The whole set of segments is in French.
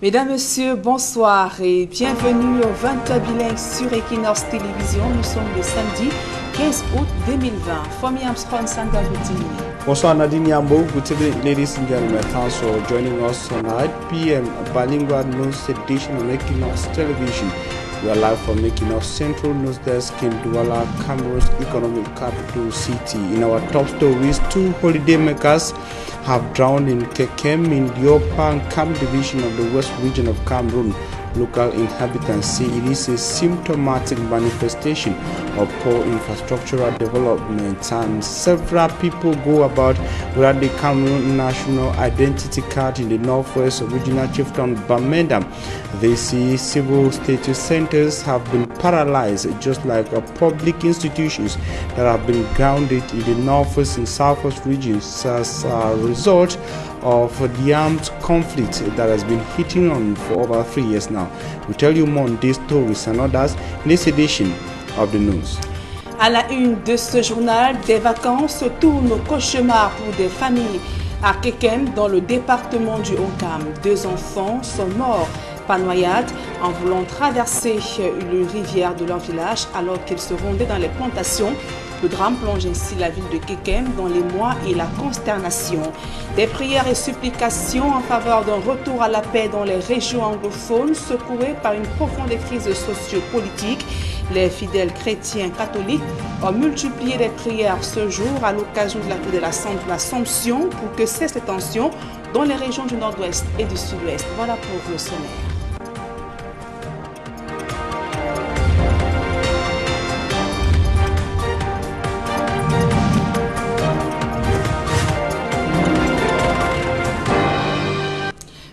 Mesdames, Messieurs, bonsoir et bienvenue au 20h bilingue sur Equinox Télévision. Nous sommes le samedi 15 août 2020. Fomi Armstrong Sandagoutini. Bonsoir Nadine Yambo. Good evening, ladies and gentlemen. Thanks for joining us on 8 p.m. bilingual news edition on Equinox Television. We are live from Equinox Central News Desk in Douala, Cameroon's economic capital city. In our top stories, 2 holidaymakers have drowned in Kekem in the Upper Kam division of the West region of Cameroon. Local inhabitants say it is a symptomatic manifestation of poor infrastructural development, and several people go about without the Cameroon national identity card in the northwest regional chieftain Bamenda. They say civil status centers have been paralyzed, just like public institutions that have been grounded in the northwest and southwest regions as a result of the armed conflict that has been hitting on for over 3 years now. We tell you more on these stories and others in this edition of the news. À la une de ce journal, des vacances tournent au cauchemar pour des familles à Kekem dans le département du Haut-Kam. 2 enfants sont morts par noyade en voulant traverser une rivière de leur village alors qu'ils se rendaient dans les plantations. Le drame plonge ainsi la ville de Kekem dans l'émoi et la consternation. Des prières et supplications en faveur d'un retour à la paix dans les régions anglophones secouées par une profonde crise socio-politique. Les fidèles chrétiens catholiques ont multiplié les prières ce jour à l'occasion de la fête de l'Assomption pour que cessent les tensions dans les régions du nord-ouest et du sud-ouest. Voilà pour le sommaire.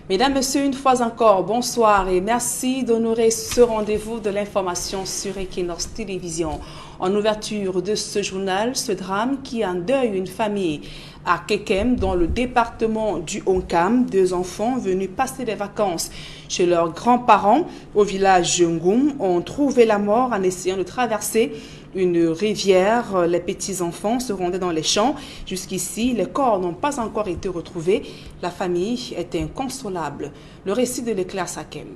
Mesdames, Messieurs, une fois encore, bonsoir et merci d'honorer ce rendez-vous de l'information sur Equinox Télévision. En ouverture de ce journal, ce drame qui endeuille une famille à Kekem, dans le département du Haut-Kam. 2 enfants venus passer des vacances chez leurs grands-parents au village Ngoum ont trouvé la mort en essayant de traverser une rivière. Les petits-enfants se rendaient dans les champs. Jusqu'ici, les corps n'ont pas encore été retrouvés. La famille est inconsolable. Le récit de l'Éclair Sakem.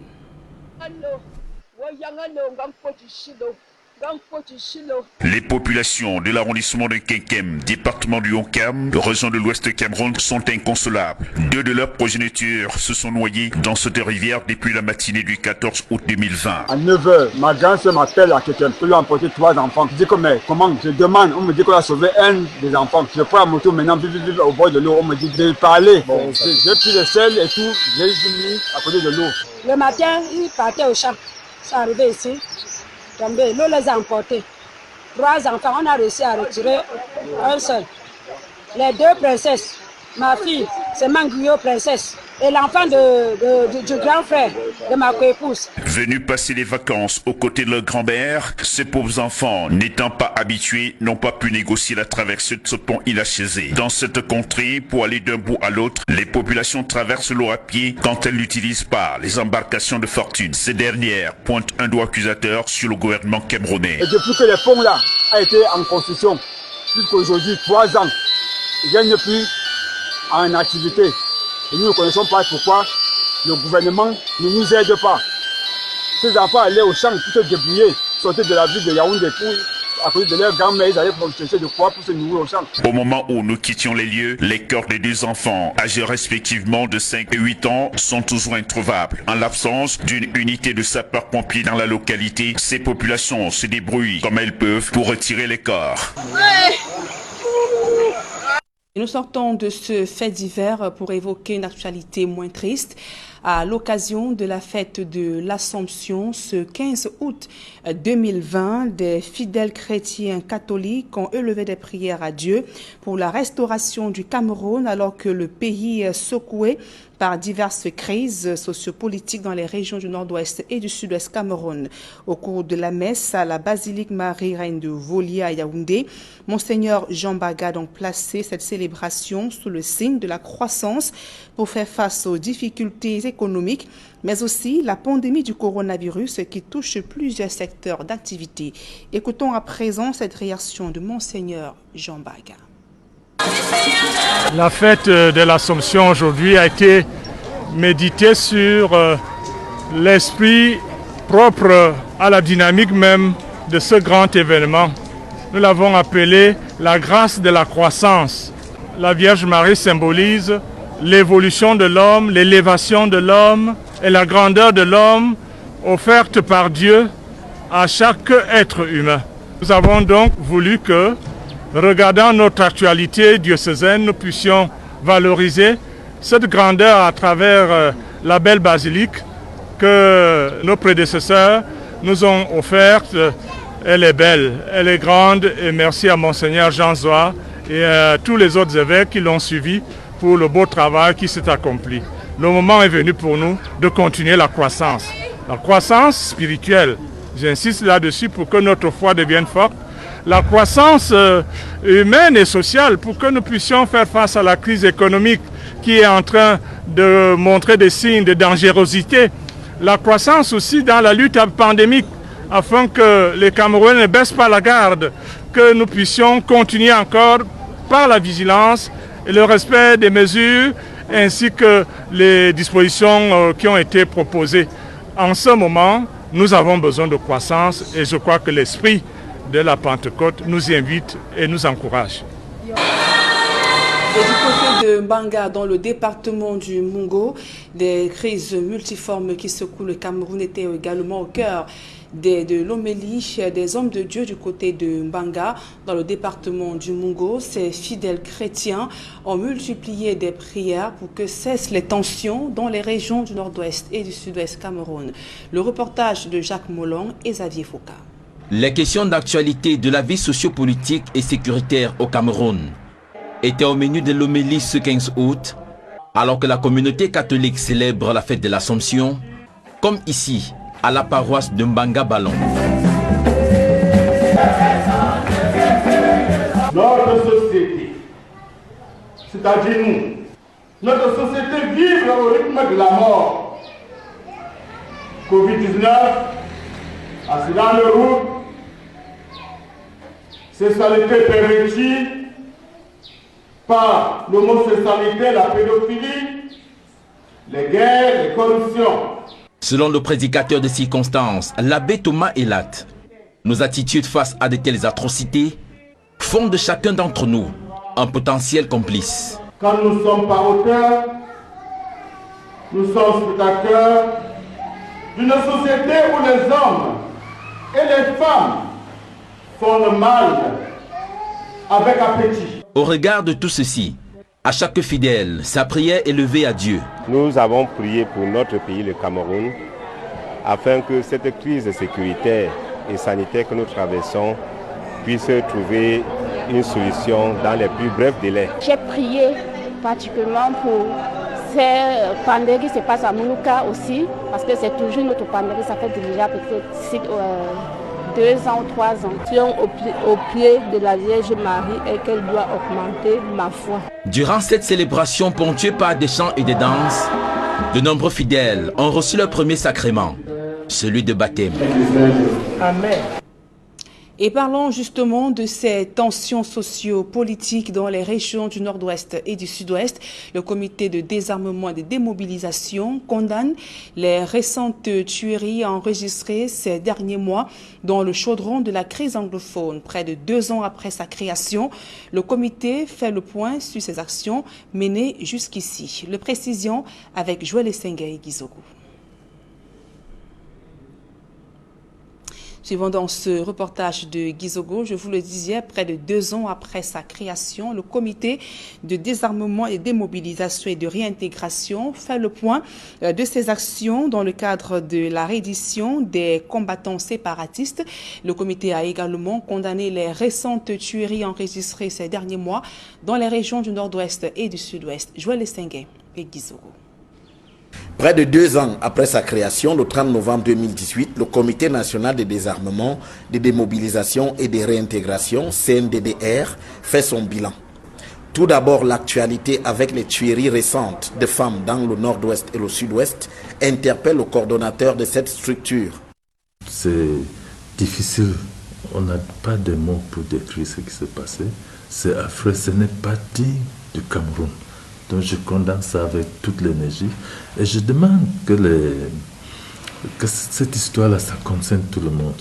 Les populations de l'arrondissement de Kekem, département du Haut-Kam, région de l'Ouest Cameroun, sont inconsolables. 2 de leurs progénitures se sont noyés dans cette rivière depuis la matinée du 14 août 2020. À 9h, ma grand-sœur m'appelle à Kekem. Je lui ai emporté 3 enfants. Je dis mais comment? Je demande, on me dit qu'on a sauvé un des enfants. Je prends la moto maintenant, vite au bord de l'eau. On me dit de parler. Bon, j'ai pris le sel et tout, j'ai mis à côté de l'eau. Le matin, il partait au champ. C'est arrivé ici. Tombé, l'eau les a emportés. 3 enfants, on a réussi à retirer un seul. Les 2 princesses, ma fille, c'est Manguyo princesse, et l'enfant du grand frère de ma coépouse. Venus passer les vacances aux côtés de leur grand-mère, ces pauvres enfants, n'étant pas habitués, n'ont pas pu négocier la traversée de ce pont inachevé. Dans cette contrée, pour aller d'un bout à l'autre, les populations traversent l'eau à pied quand elles n'utilisent pas les embarcations de fortune. Ces dernières pointent un doigt accusateur sur le gouvernement camerounais. Et depuis que le pont là a été en construction, jusqu'à aujourd'hui, 3 ans, il n'y a plus en activité. Et nous ne connaissons pas pourquoi le gouvernement ne nous aide pas. Ces enfants allaient au champ pour se débrouiller, sortir de la ville de Yaoundé pour, à côté de leur grand-mère, ils allaient chercher de quoi pour se nourrir au champ. Au moment où nous quittions les lieux, les corps des 2 enfants, âgés respectivement de 5 et 8 ans, sont toujours introuvables. En l'absence d'une unité de sapeurs-pompiers dans la localité, ces populations se débrouillent comme elles peuvent pour retirer les corps. Et nous sortons de ce fait divers pour évoquer une actualité moins triste. À l'occasion de la fête de l'Assomption, ce 15 août 2020, des fidèles chrétiens catholiques ont élevé des prières à Dieu pour la restauration du Cameroun alors que le pays est secoué par diverses crises sociopolitiques dans les régions du nord-ouest et du sud-ouest Cameroun. Au cours de la messe à la basilique Marie-Reine de Volia à Yaoundé, Monseigneur Jean Baga a donc placé cette célébration sous le signe de la croissance pour faire face aux difficultés économiques, mais aussi la pandémie du coronavirus qui touche plusieurs secteurs d'activité. Écoutons à présent cette réaction de Monseigneur Jean Baga. La fête de l'Assomption aujourd'hui a été méditer sur l'esprit propre à la dynamique même de ce grand événement. Nous l'avons appelé la grâce de la croissance. La Vierge Marie symbolise l'évolution de l'homme, l'élévation de l'homme et la grandeur de l'homme offerte par Dieu à chaque être humain. Nous avons donc voulu que, regardant notre actualité diocésaine, nous puissions valoriser cette grandeur à travers la belle basilique que nos prédécesseurs nous ont offerte. Elle est belle, elle est grande et merci à Monseigneur Jean Zoa et à tous les autres évêques qui l'ont suivi pour le beau travail qui s'est accompli. Le moment est venu pour nous de continuer la croissance spirituelle. J'insiste là-dessus pour que notre foi devienne forte. La croissance humaine et sociale pour que nous puissions faire face à la crise économique qui est en train de montrer des signes de dangerosité. La croissance aussi dans la lutte pandémique afin que les Camerounais ne baissent pas la garde, que nous puissions continuer encore par la vigilance et le respect des mesures ainsi que les dispositions qui ont été proposées. En ce moment, nous avons besoin de croissance et je crois que l'esprit de la Pentecôte nous invite et nous encourage. Et du côté de Mbanga, dans le département du Mungo, des crises multiformes qui secouent le Cameroun étaient également au cœur de l'homélie des hommes de Dieu du côté de Mbanga, dans le département du Mungo. Ces fidèles chrétiens ont multiplié des prières pour que cessent les tensions dans les régions du nord-ouest et du sud-ouest Cameroun. Le reportage de Jacques Molon et Xavier Foucault. Les questions d'actualité de la vie sociopolitique et sécuritaire au Cameroun étaient au menu de l'homélie ce 15 août, alors que la communauté catholique célèbre la fête de l'Assomption, comme ici, à la paroisse de Mbanga Ballon. Notre société, c'est-à-dire nous, notre société vibre au rythme de la mort. Covid-19, accident de route, sexualité pervertie par l'homosexualité, la pédophilie, les guerres, les corruptions. Selon le prédicateur de circonstances, l'abbé Thomas Elat, nos attitudes face à de telles atrocités font de chacun d'entre nous un potentiel complice. Quand nous ne sommes pas auteurs, nous sommes spectateurs d'une société où les hommes et les femmes font le mal avec appétit. Au regard de tout ceci, à chaque fidèle, sa prière est levée à Dieu. Nous avons prié pour notre pays, le Cameroun, afin que cette crise sécuritaire et sanitaire que nous traversons puisse trouver une solution dans les plus brefs délais. J'ai prié particulièrement pour ces pandémies qui se passent à Moulouka aussi, parce que c'est toujours notre pandémie, ça fait déjà peut-être 2 ans ou 3 ans. Au pied de la Vierge Marie et qu'elle doit augmenter ma foi. Durant cette célébration ponctuée par des chants et des danses, de nombreux fidèles ont reçu leur premier sacrement, celui de baptême. Amen. Et parlons justement de ces tensions socio-politiques dans les régions du nord-ouest et du sud-ouest. Le comité de désarmement et de démobilisation condamne les récentes tueries enregistrées ces derniers mois dans le chaudron de la crise anglophone. Près de 2 ans après sa création, le comité fait le point sur ses actions menées jusqu'ici. Le précision avec Joël Essengue et Gizogo. Suivant dans ce reportage de Gizogo, je vous le disais, près de 2 ans après sa création, le comité de désarmement et démobilisation et de réintégration fait le point de ses actions dans le cadre de la reddition des combattants séparatistes. Le comité a également condamné les récentes tueries enregistrées ces derniers mois dans les régions du nord-ouest et du sud-ouest. Joël Essengue et Gizogo. Près de 2 ans après sa création, le 30 novembre 2018, le Comité national de désarmement, de démobilisation et de réintégration, CNDDR, fait son bilan. Tout d'abord, l'actualité avec les tueries récentes de femmes dans le nord-ouest et le sud-ouest interpelle le coordonnateur de cette structure. C'est difficile, on n'a pas de mots pour décrire ce qui s'est passé. C'est affreux, ce n'est pas digne du Cameroun. Donc je condamne ça avec toute l'énergie et je demande que cette histoire-là, ça concerne tout le monde.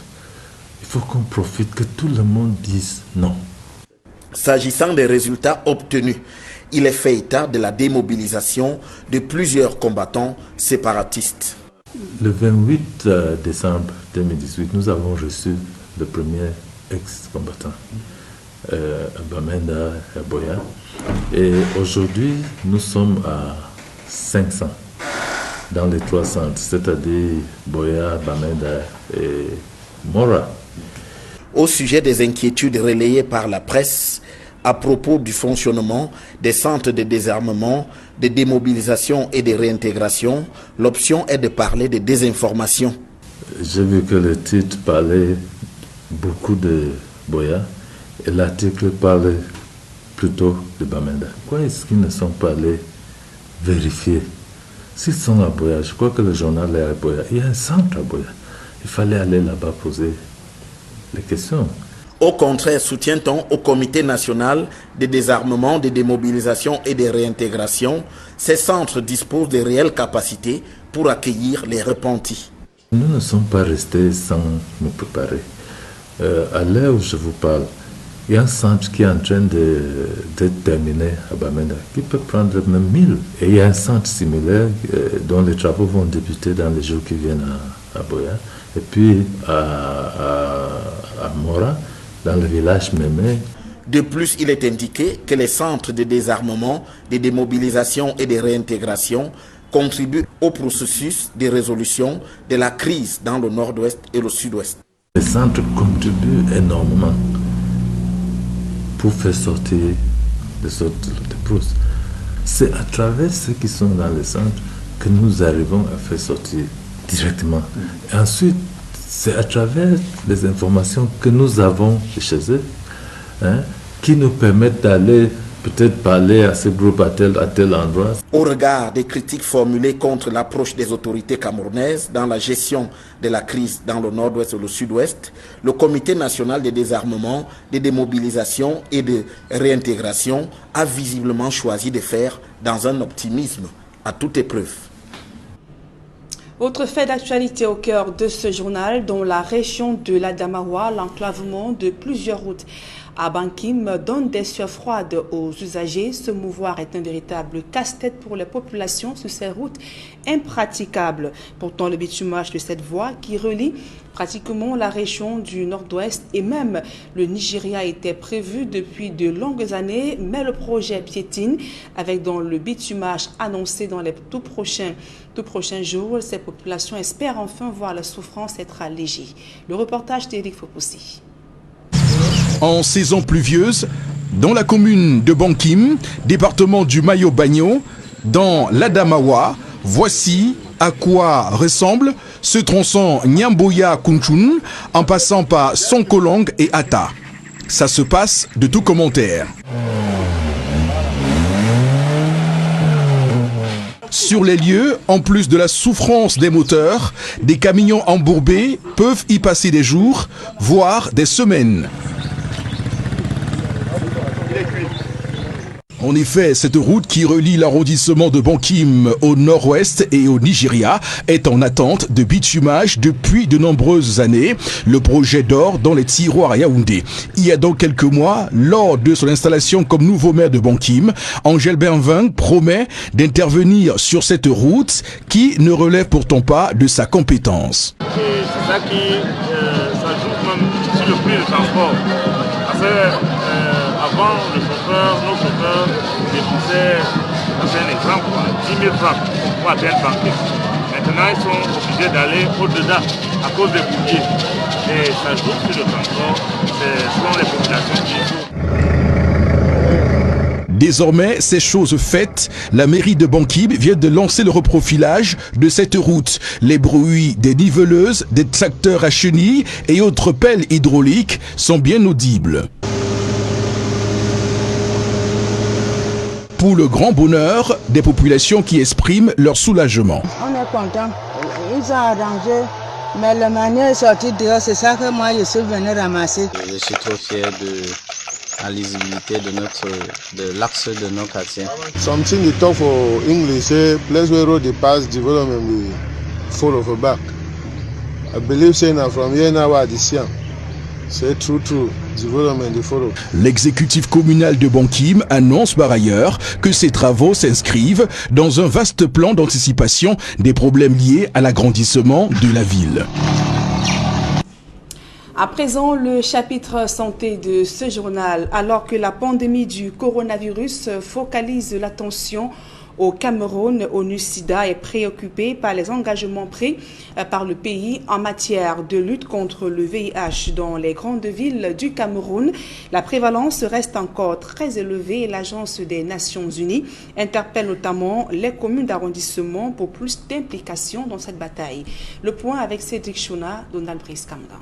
Il faut qu'on profite, que tout le monde dise non. S'agissant des résultats obtenus, il est fait état de la démobilisation de plusieurs combattants séparatistes. Le 28 décembre 2018, nous avons reçu le premier ex-combattant, Bamenda et Boya. Et aujourd'hui, nous sommes à 500 dans les 3 centres, c'est-à-dire Boya, Bamenda et Mora. Au sujet des inquiétudes relayées par la presse à propos du fonctionnement des centres de désarmement, de démobilisation et de réintégration, l'option est de parler de désinformation. J'ai vu que le titre parlait beaucoup de Boya et l'article parlait plutôt de Bamenda. Pourquoi est-ce qu'ils ne sont pas allés vérifier? S'ils sont à Boya, je crois que le journal est à Boya. Il y a un centre à Boya. Il fallait aller là-bas poser les questions. Au contraire, soutient-on au Comité national de désarmement, de démobilisation et de réintégration, ces centres disposent de réelles capacités pour accueillir les repentis. Nous ne sommes pas restés sans nous préparer. À l'heure où je vous parle, il y a un centre qui est en train d'être terminé à Bamenda, qui peut prendre même 1000. Et il y a un centre similaire dont les travaux vont débuter dans les jours qui viennent à Boya. Et puis à Mora, dans le village Mémé. De plus, il est indiqué que les centres de désarmement, de démobilisation et de réintégration contribuent au processus de résolution de la crise dans le nord-ouest et le sud-ouest. Les centres contribuent énormément pour faire sortir les autres de brousse. C'est à travers ceux qui sont dans les centres que nous arrivons à faire sortir directement. Et ensuite, c'est à travers les informations que nous avons chez eux qui nous permettent d'aller peut-être parler à ce groupe à tel endroit. Au regard des critiques formulées contre l'approche des autorités camerounaises dans la gestion de la crise dans le nord-ouest et le sud-ouest, le Comité national de désarmement, de démobilisation et de réintégration a visiblement choisi de faire dans un optimisme à toute épreuve. Autre fait d'actualité au cœur de ce journal, dans la région de l'Adamawa, l'enclavement de plusieurs routes à Bankim donne des sueurs froides aux usagers. Se mouvoir est un véritable casse-tête pour les populations sur ces routes impraticables. Pourtant, le bitumage de cette voie qui relie pratiquement la région du nord-ouest et même le Nigeria était prévu depuis de longues années, mais le projet piétine avec dans le bitumage annoncé dans les tout prochains jours. Ces populations espèrent enfin voir la souffrance être allégée. Le reportage d'Éric Fopoussi. En saison pluvieuse, dans la commune de Bankim, département du Mayo-Bagno, dans l'Adamawa, voici à quoi ressemble ce tronçon Nyamboya-Kunchun en passant par Sonkolong et Ata. Ça se passe de tout commentaire. Sur les lieux, en plus de la souffrance des moteurs, des camions embourbés peuvent y passer des jours, voire des semaines. En effet, cette route qui relie l'arrondissement de Bankim au nord-ouest et au Nigeria est en attente de bitumage depuis de nombreuses années. Le projet dort dans les tiroirs à Yaoundé. Il y a donc quelques mois, lors de son installation comme nouveau maire de Bankim, Angèle Benving promet d'intervenir sur cette route qui ne relève pourtant pas de sa compétence. C'est ça qui s'ajoute même sur le prix du transport. Avant, nos chauffeurs déboursaient, c'est un exemple, 10 000 francs pour atteindre Bankim. Maintenant, ils sont obligés d'aller au-delà à cause des bouliers. Et ça joue sur le transport, ce sont les populations qui jouent. Désormais, c'est chose faite. La mairie de Bankim vient de lancer le reprofilage de cette route. Les bruits des niveleuses, des tracteurs à chenilles et autres pelles hydrauliques sont bien audibles. Pour le grand bonheur des populations qui expriment leur soulagement. On est content. Ils ont arrangé, mais la manière est sortie dehors, c'est ça que moi je suis venu ramasser. Je suis trop fier la lisibilité de l'axe de nos quartiers. Something you talk for English, say place where road they pass, development will follow for back. I believe saying that from here now at this year, say true, development they follow. L'exécutif communal de Bankim annonce par ailleurs que ces travaux s'inscrivent dans un vaste plan d'anticipation des problèmes liés à l'agrandissement de la ville. À présent, le chapitre santé de ce journal. Alors que la pandémie du coronavirus focalise l'attention au Cameroun, ONU-SIDA est préoccupé par les engagements pris par le pays en matière de lutte contre le VIH dans les grandes villes du Cameroun. La prévalence reste encore très élevée et l'Agence des Nations Unies interpelle notamment les communes d'arrondissement pour plus d'implication dans cette bataille. Le point avec Cédric Chouna, Donald Brice Kamda.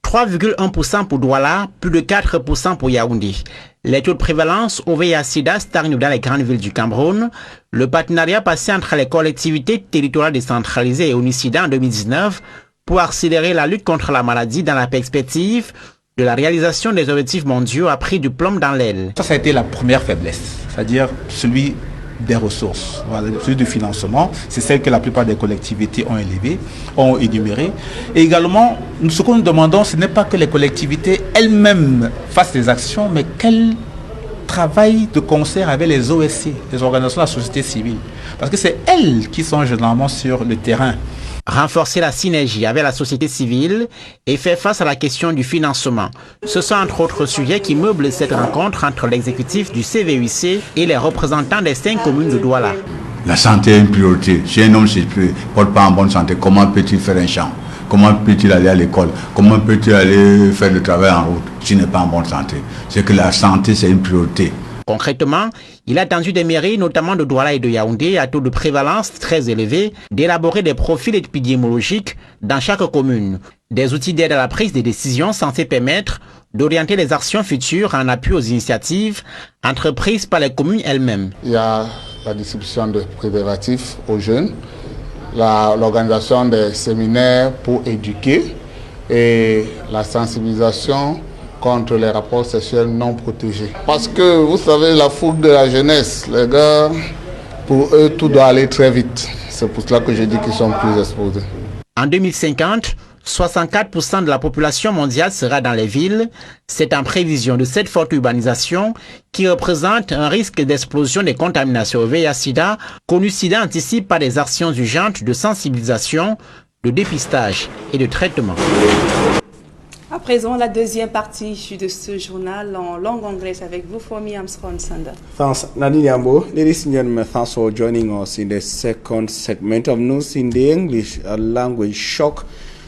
3,1% pour Douala, plus de 4% pour Yaoundé. Les taux de prévalence au VIH-Sida stagnent dans les grandes villes du Cameroun. Le partenariat passé entre les collectivités territoriales décentralisées et ONU-SIDA en 2019 pour accélérer la lutte contre la maladie dans la perspective de la réalisation des objectifs mondiaux a pris du plomb dans l'aile. Ça a été la première faiblesse, c'est-à-dire celui des ressources, voilà, celui du financement, c'est celle que la plupart des collectivités ont énuméré. Et également, ce que nous demandons, ce n'est pas que les collectivités elles-mêmes fassent des actions, mais qu'elles travaillent de concert avec les OSC, les organisations de la société civile. Parce que c'est elles qui sont généralement sur le terrain. Renforcer la synergie avec la société civile et faire face à la question du financement. Ce sont entre autres sujets qui meublent cette rencontre entre l'exécutif du CVUC et les représentants des 5 communes de Douala. La santé est une priorité. Si un homme ne porte pas en bonne santé, comment peut-il faire un champ? Comment peut-il aller à l'école? Comment peut-il aller faire le travail en route s'il n'est pas en bonne santé? C'est que la santé, c'est une priorité. Concrètement, il a attendu des mairies, notamment de Douala et de Yaoundé, à taux de prévalence très élevé, d'élaborer des profils épidémiologiques dans chaque commune. Des outils d'aide à la prise des décisions censés permettre d'orienter les actions futures en appui aux initiatives entreprises par les communes elles-mêmes. Il y a la distribution de préservatifs aux jeunes, l'organisation des séminaires pour éduquer et la sensibilisation contre les rapports sexuels non protégés. Parce que vous savez, la fougue de la jeunesse, les gars, pour eux, tout doit aller très vite. C'est pour cela que je dis qu'ils sont plus exposés. En 2050, 64% de la population mondiale sera dans les villes. C'est en prévision de cette forte urbanisation qui représente un risque d'explosion des contaminations au VIH-Sida qu'ONU-SIDA anticipe par des actions urgentes de sensibilisation, de dépistage et de traitement. À présent, la deuxième partie de ce journal en langue anglaise avec vous, Fomi Armstrong Sanda. Thanks, Nadine Yambo. Ladies and gentlemen, thanks for joining us in the second segment of news in the English language. Shock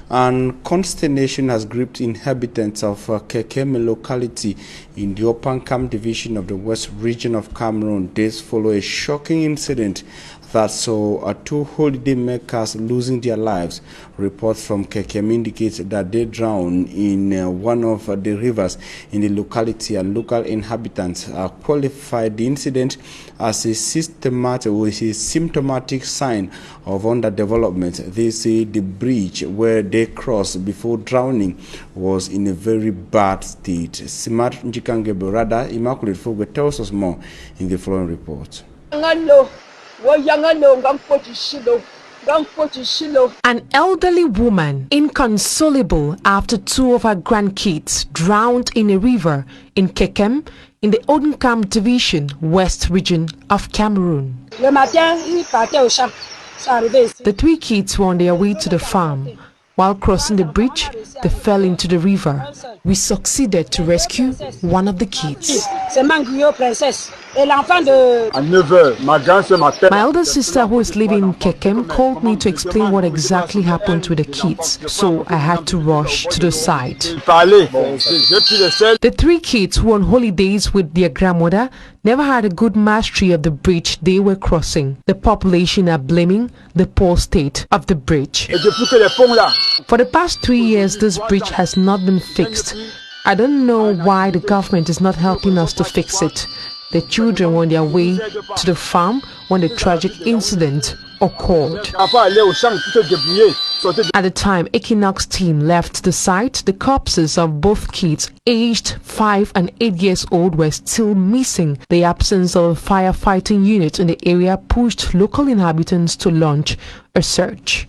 and consternation has gripped inhabitants of Kekeme locality in the Opankam division of the West region of Cameroon. This follows a shocking incident that saw 2 holiday makers losing their lives. Reports from Kekeme indicate that they drowned in one of the rivers in the locality, and local inhabitants qualified the incident as a symptomatic sign of underdevelopment. They say the bridge where they crossed before drowning was in a very bad state. Simar Njikange Berada, Immaculate Fogwe tells us more in the following report. An elderly woman, inconsolable after 2 of her grandkids drowned in a river in Kekem, in the Odenkam Division, West region of Cameroon. The 3 kids were on their way to the farm. While crossing the bridge, they fell into the river. We succeeded to rescue one of the kids. My elder sister, who is living in Kekem, called me to explain what exactly happened with the kids, so I had to rush to the site. The 3 kids who were on holidays with their grandmother never had a good mastery of the bridge they were crossing. The population are blaming the poor state of the bridge. For the past 3 years, this bridge has not been fixed. I don't know why the government is not helping us to fix it. The children were on their way to the farm when the tragic incident occurred. At the time Equinox team left the site, the corpses of both kids aged 5 and 8 years old were still missing. The absence of a firefighting unit in the area pushed local inhabitants to launch a search.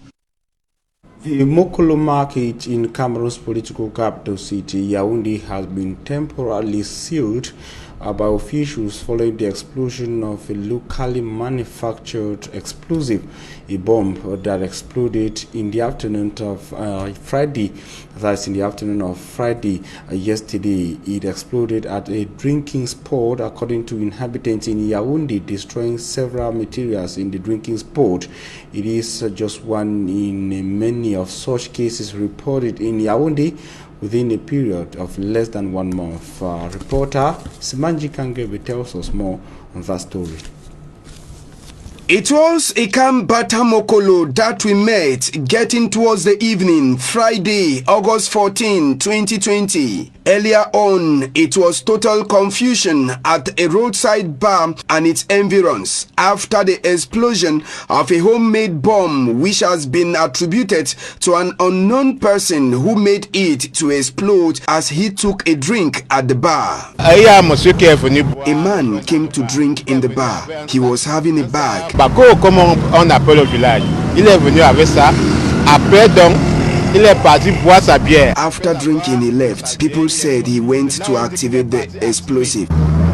The Mokolo market in Cameroon's political capital city, Yaoundé, has been temporarily sealed by officials following the explosion of a locally manufactured explosive, a bomb that exploded in the afternoon of Friday. That's in the afternoon of Friday yesterday. It exploded at a drinking spot, according to inhabitants in Yaoundé, destroying several materials in the drinking spot. It is just one in many of such cases reported in Yaoundé within a period of less than 1 month. Reporter Simanji Kangebe tells us more on that story. It was Ikambata Mokolo that we met getting towards the evening, Friday, August 14, 2020. Earlier on, it was total confusion at a roadside bar and its environs after the explosion of a homemade bomb which has been attributed to an unknown person who made it to explode as he took a drink at the bar. A man came to drink in the bar. He was having a bag. Comme on appelle au village, il est venu avec ça. Après donc, il est parti boire sa bière. After drinking, he left. People said he went to activate the explosive.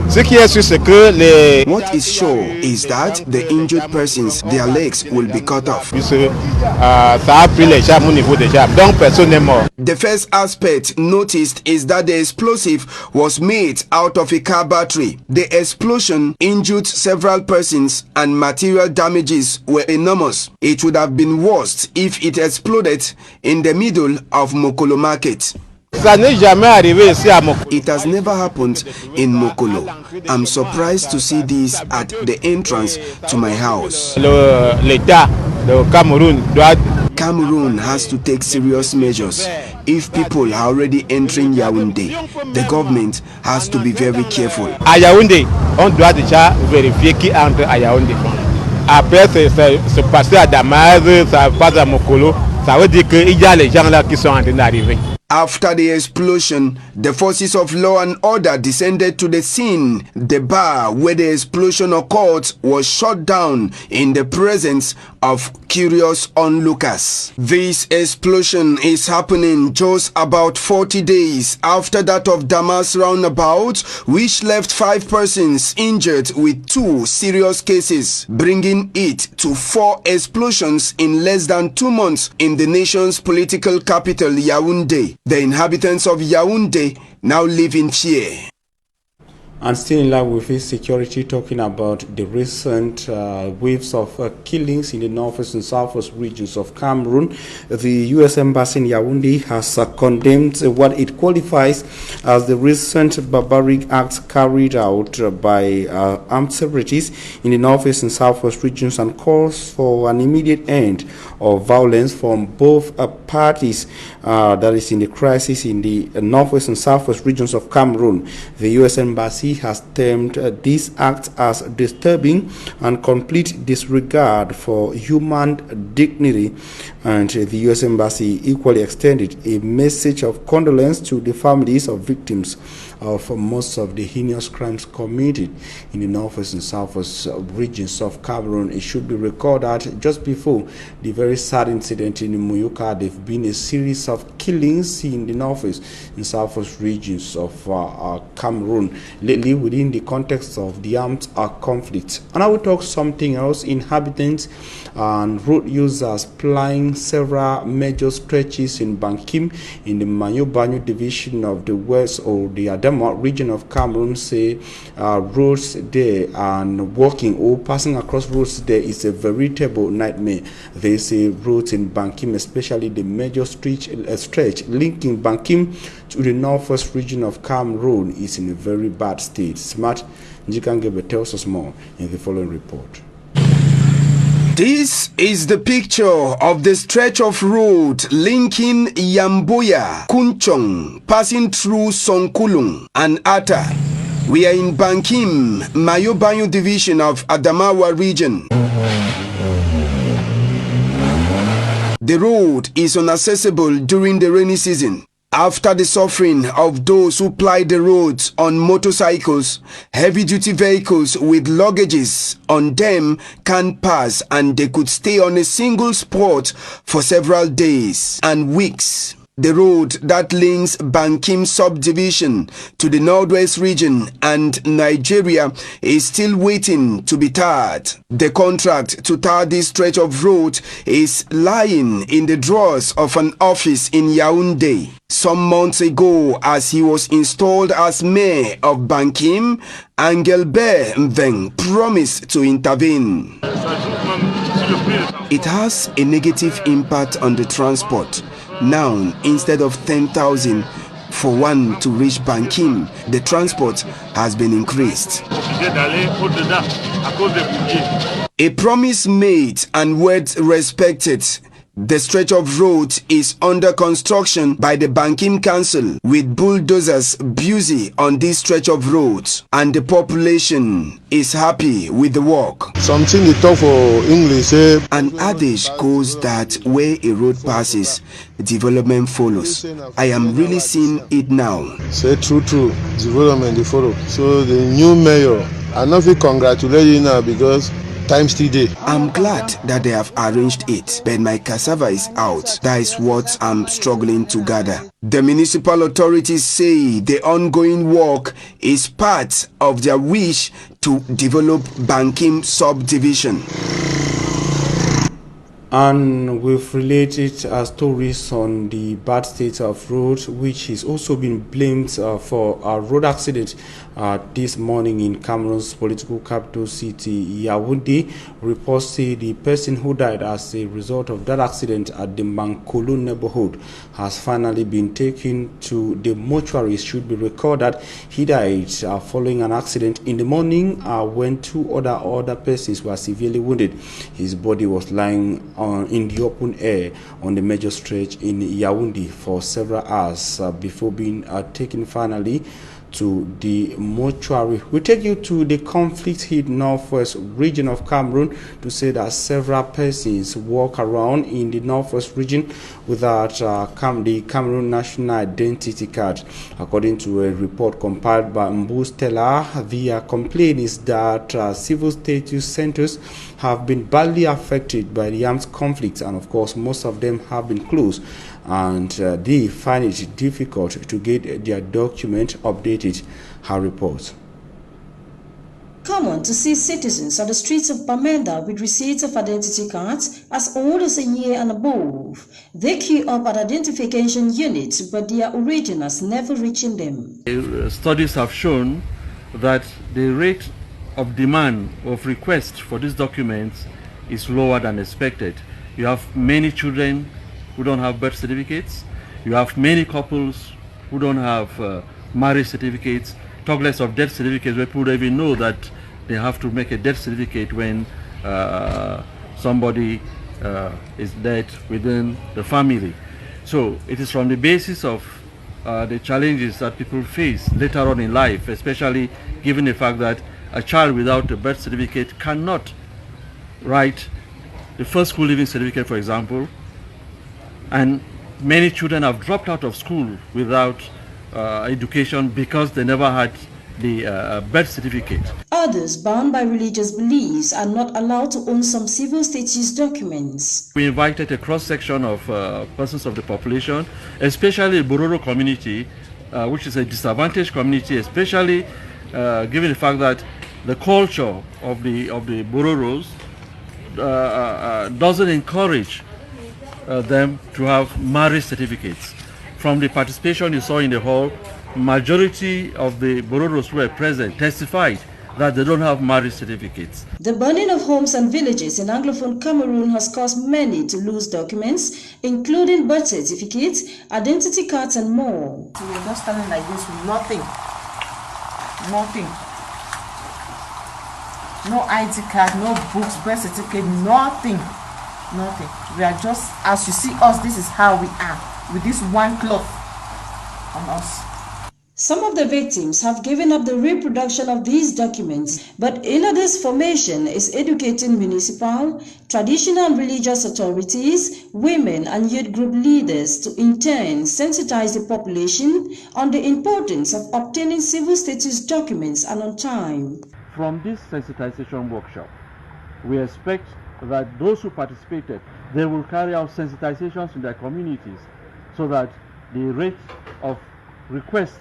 Ce qui est sûr, c'est que les... What is sure is that the injured persons, their legs will be cut off. Ça a pris les jambes au niveau des jambes, donc personne n'est mort. The first aspect noticed is that the explosive was made out of a car battery. The explosion injured several persons and material damages were enormous. It would have been worse if it exploded in the middle of Mokolo market. Ça n'est jamais arrivé ici à Mokolo. It has never happened in Mokolo. I'm surprised to see this at the entrance to my house. L'État de Cameroon has to take serious measures. If people are already entering Yaoundé, the government has to be very careful. À Yaoundé, on doit déjà vérifier qui entre à Yaoundé. Après, c'est passé à Damas, ça passe à Mokolo. Ça veut dire qu'il y a les gens là qui sont en train d'arriver. After the explosion, the forces of law and order descended to the scene. The bar where the explosion occurred was shut down in the presence of curious onlookers. This explosion is happening just about 40 days after that of Damas roundabout, which left 5 persons injured with 2 serious cases, bringing it to 4 explosions in less than 2 months in the nation's political capital, Yaoundé. The inhabitants of Yaoundé now live in fear. And still in line with his security, talking about the recent waves of killings in the northwest and southwest regions of Cameroon, the U.S. Embassy in Yaoundé has condemned what it qualifies as the recent barbaric acts carried out by armed separatists in the northwest and southwest regions and calls for an immediate end of violence from both parties that is in the crisis in the northwest and southwest regions of Cameroon. The U.S. Embassy has termed this act as disturbing and complete disregard for human dignity, and the U.S. Embassy equally extended a message of condolence to the families of victims of most of the heinous crimes committed in the northwest and southwest regions of Cameroon. It should be recalled that just before the very sad incident in Muyuka, there have been a series of killings in the northwest and southwest regions of Cameroon lately within the context of the armed conflict. And I will talk something else. Inhabitants and road users plying several major stretches in Bankim in the Mayo-Banyo division of the west or the Adama region of Cameroon say roads there and walking or passing across roads there is a veritable nightmare. They say roads in Bankim, especially the major stretch linking Bankim to the northwest region of Cameroon, is in a very bad state. Smart Njikangebe tells us more in the following report. This is the picture of the stretch of road linking Yamboya, Kunchong, passing through Sonkulung and Ata. We are in Bankim, Mayo-Banyo division of Adamawa region. The road is inaccessible during the rainy season. After the suffering of those who ply the roads on motorcycles, heavy-duty vehicles with luggages on them can't pass, and they could stay on a single spot for several days and weeks. The road that links Bankim subdivision to the Northwest region and Nigeria is still waiting to be tarred. The contract to tar this stretch of road is lying in the drawers of an office in Yaoundé. Some months ago, as he was installed as mayor of Bankim, Engelbert Mveng promised to intervene. It has a negative impact on the transport. Now, instead of 10,000 for one to reach Bankim, the transport has been increased. A promise made and words respected. The stretch of road is under construction by the Bankim Council, with bulldozers busy on this stretch of road, and the population is happy with the work. Something they talk for English. An adage goes that where a road passes, development follows. I am really seeing it now. Say true, development they follow. So the new mayor, I know if you congratulate you now because time still there. I'm glad that they have arranged it, but my cassava is out. That is what I'm struggling to gather. The municipal authorities say the ongoing work is part of their wish to develop Bankim subdivision. And we've related stories on the bad state of roads, which is also been blamed for a road accident this morning in Cameroon's political capital city, Yaoundé. Reports say the person who died as a result of that accident at the Mankolo neighborhood has finally been taken to the mortuary. It should be recorded he died following an accident in the morning when two other persons were severely wounded. His body was lying in the open air on the major stretch in Yaoundé for several hours before being taken finally to the mortuary. We take you to the conflict-hit northwest region of Cameroon to say that several persons walk around in the northwest region without the Cameroon National Identity Card. According to a report compiled by Mbu Stella, the complaint is that civil status centers have been badly affected by the armed conflict, and of course most of them have been closed, and they find it difficult to get their document updated. Her report. Common to see citizens on the streets of Bamenda with receipts of identity cards as old as a year and above. They queue up at identification units, but their originals never reaching them. Studies have shown that the rate of demand of request for these documents is lower than expected. You have many children who don't have birth certificates. You have many couples who don't have marriage certificates, talk less of death certificates, where people don't even know that they have to make a death certificate when somebody is dead within the family. So it is from the basis of the challenges that people face later on in life, especially given the fact that a child without a birth certificate cannot write the first school leaving certificate, for example, and many children have dropped out of school without education because they never had the birth certificate. Others, bound by religious beliefs, are not allowed to own some civil status documents. We invited a cross-section of persons of the population, especially the Bororo community, which is a disadvantaged community, especially given the fact that the culture of the Bororos doesn't encourage them to have marriage certificates. From the participation you saw in the hall, majority of the Bororos who were present testified that they don't have marriage certificates. The burning of homes and villages in Anglophone Cameroon has caused many to lose documents, including birth certificates, identity cards, and more. We are just standing like this with nothing. No ID card, no books, birth certificate, nothing. We are just, as you see us, this is how we are, with this one cloth on us. Some of the victims have given up the reproduction of these documents, but Inades Formation is educating municipal, traditional and religious authorities, women and youth group leaders to in turn sensitize the population on the importance of obtaining civil status documents and on time. From this sensitization workshop, we expect that those who participated, they will carry out sensitizations in their communities so that the rate of request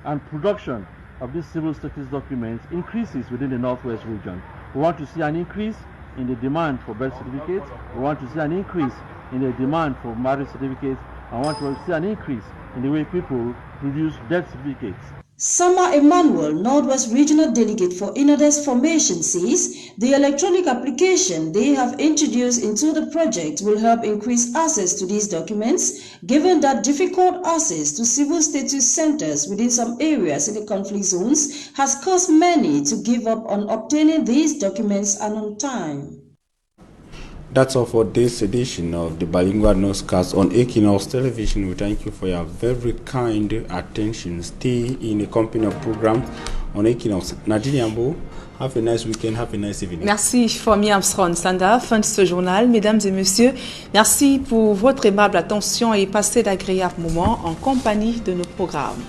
and production of these civil status documents increases within the Northwest region. We want to see an increase in the demand for birth certificates. We want to see an increase in the demand for marriage certificates. I want to see an increase in the way people produce death certificates. Sama Emmanuel, Northwest Regional Delegate for Inades Formation, says the electronic application they have introduced into the project will help increase access to these documents, given that difficult access to civil status centers within some areas in the conflict zones has caused many to give up on obtaining these documents and on time. That's all for this edition of the Bilingual Newscast on Equinox Television. We thank you for your very kind attention. Stay in the company of program on Equinox. Nadine Yambo, have a nice weekend, have a nice evening. Merci, Fomi Armstrong Sanda. Fin de ce journal, mesdames et messieurs. Merci pour votre aimable attention et passez d'agréables moments en compagnie de nos programmes.